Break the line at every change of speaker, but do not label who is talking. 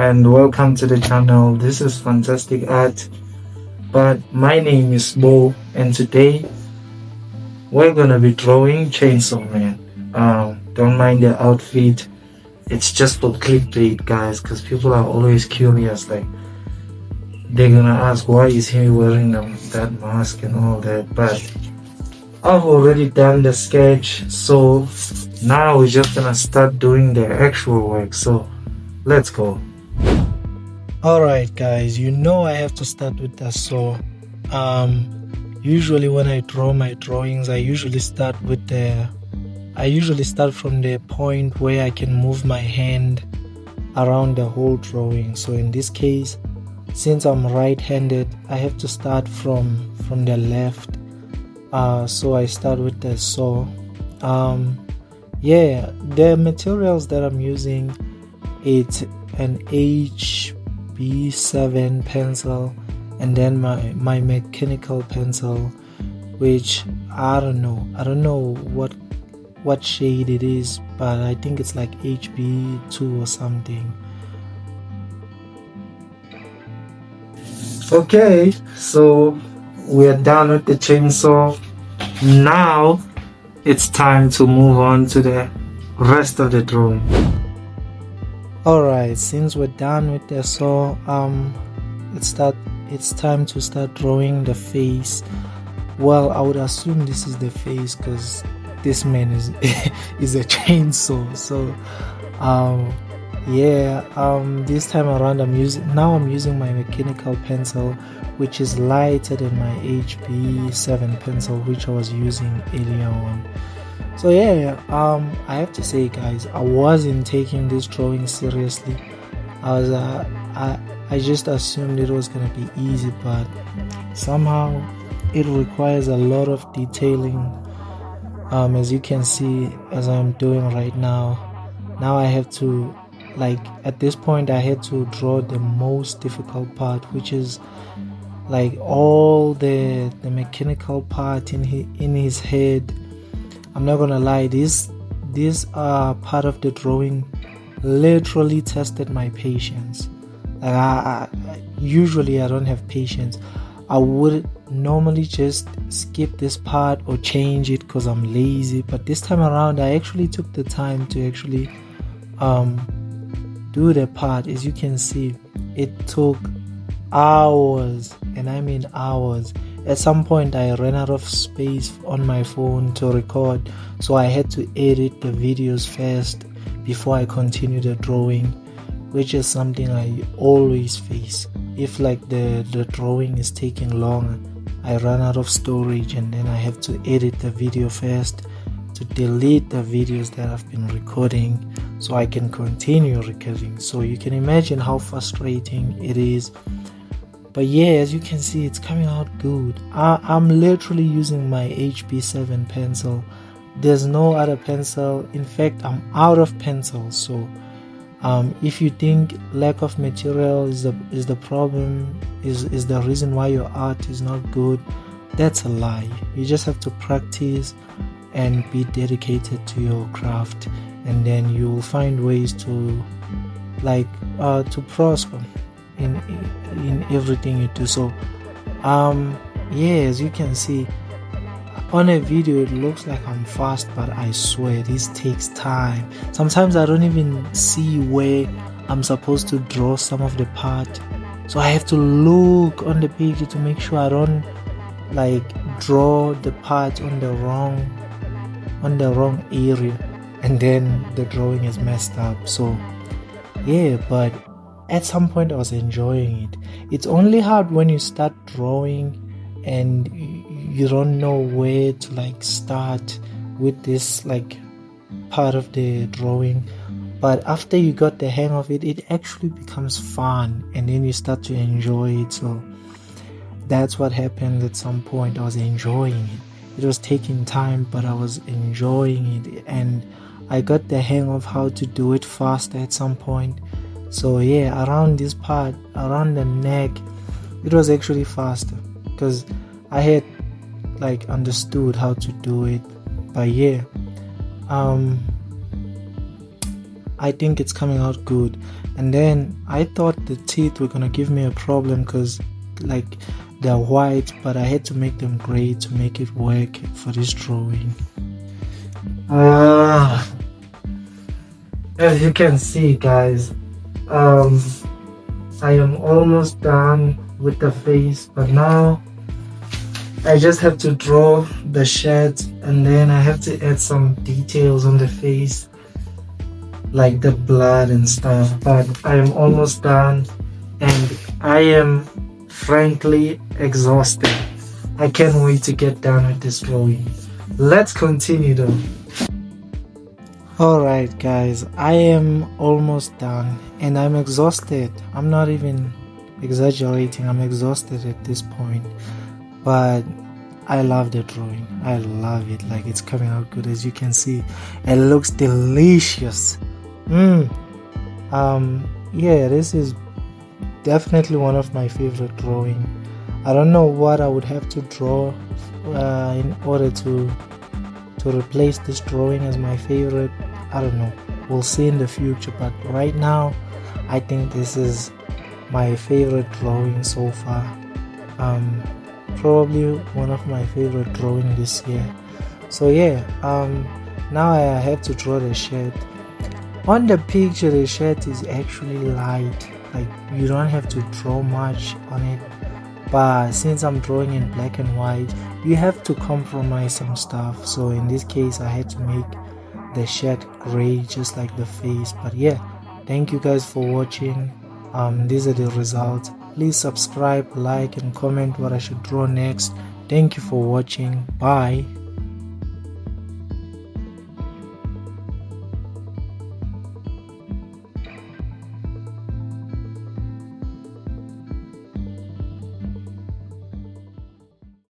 and welcome to the channel. This is Fantastic Art, but my name is Bo, and today we're gonna be drawing Chainsaw Man. Don't mind the outfit, it's just for clickbait, guys, because people are always curious, like they're gonna ask why is he wearing that mask and all that. But I've already done the sketch, so now we're just gonna start doing the actual work. So let's go. Alright guys, you know I have to start with the saw. Usually when I draw my drawings, I usually start from the point where I can move my hand around the whole drawing. So in this case, since I'm right-handed, I have to start from the left. So I start with the saw. Yeah, the materials that I'm using, it's an HB7 pencil, and then my mechanical pencil, which I don't know what shade it is, but I think it's like HB2 or something. Okay, so we're done with the chainsaw. Now it's time to move on to the rest of the drawing. Alright, since we're done with the saw, it's time to start drawing the face. Well, I would assume this is the face because this man is is a chainsaw. So this time around I'm using my mechanical pencil, which is lighter than my HB7 pencil, which I was using earlier on. So yeah, I have to say, guys, I wasn't taking this drawing seriously. I just assumed it was gonna be easy, but somehow it requires a lot of detailing. As you can see, as I'm doing right now I have to, like, at this point I had to draw the most difficult part, which is like all the mechanical part in his head. I'm not gonna lie, this part of the drawing literally tested my patience. Like usually I don't have patience. I would normally just skip this part or change it because I'm lazy, but this time around I actually took the time to actually do the part. As you can see, it took hours, and I mean hours. At some point I ran out of space on my phone to record, so I had to edit the videos first before I continue the drawing, which is something I always face. If like the drawing is taking long, I run out of storage, and then I have to edit the video first to delete the videos that I've been recording so I can continue recording. So you can imagine how frustrating it is. But yeah, as you can see, it's coming out good. I'm literally using my HB7 pencil. There's no other pencil. In fact, I'm out of pencils. So if you think lack of material is the problem, is the reason why your art is not good, that's a lie. You just have to practice and be dedicated to your craft, and then you will find ways to to prosper in everything you do. So yeah, as you can see on a video, it looks like I'm fast, but I swear this takes time. Sometimes I don't even see where I'm supposed to draw some of the part, so I have to look on the page to make sure I don't like draw the part on the wrong area, and then the drawing is messed up. So yeah, but at some point I was enjoying it. It's only hard when you start drawing and you don't know where to like start with this like part of the drawing, but after you got the hang of it, it actually becomes fun, and then you start to enjoy it. So that's what happened. At some point I was enjoying it. It was taking time, but I was enjoying it, and I got the hang of how to do it faster at some point. So yeah, around this part, around the neck, it was actually faster because I had like understood how to do it. But yeah, I think it's coming out good. And then I thought the teeth were gonna give me a problem because like they're white, but I had to make them gray to make it work for this drawing. As you can see, guys, I am almost done with the face, but now I just have to draw the shed, and then I have to add some details on the face like the blood and stuff. But I am almost done and I am frankly exhausted. I can't wait to get done with this drawing. Let's continue though. Alright guys, I am almost done and I'm exhausted. I'm not even exaggerating, I'm exhausted at this point. But I love the drawing. I love it. Like, it's coming out good. As you can see, it looks delicious. Yeah, this is definitely one of my favorite drawing. I don't know what I would have to draw in order to replace this drawing as my favorite. I don't know, we'll see in the future, but right now I think this is my favorite drawing so far. Probably one of my favorite drawing this year. So yeah, now I have to draw the shirt. On the picture the shirt is actually light, like you don't have to draw much on it, but since I'm drawing in black and white, you have to compromise some stuff. So in this case I had to make the shirt gray just like the face. But yeah, thank you guys for watching. These are the results. Please subscribe, like and comment what I should draw next. Thank you for watching. Bye.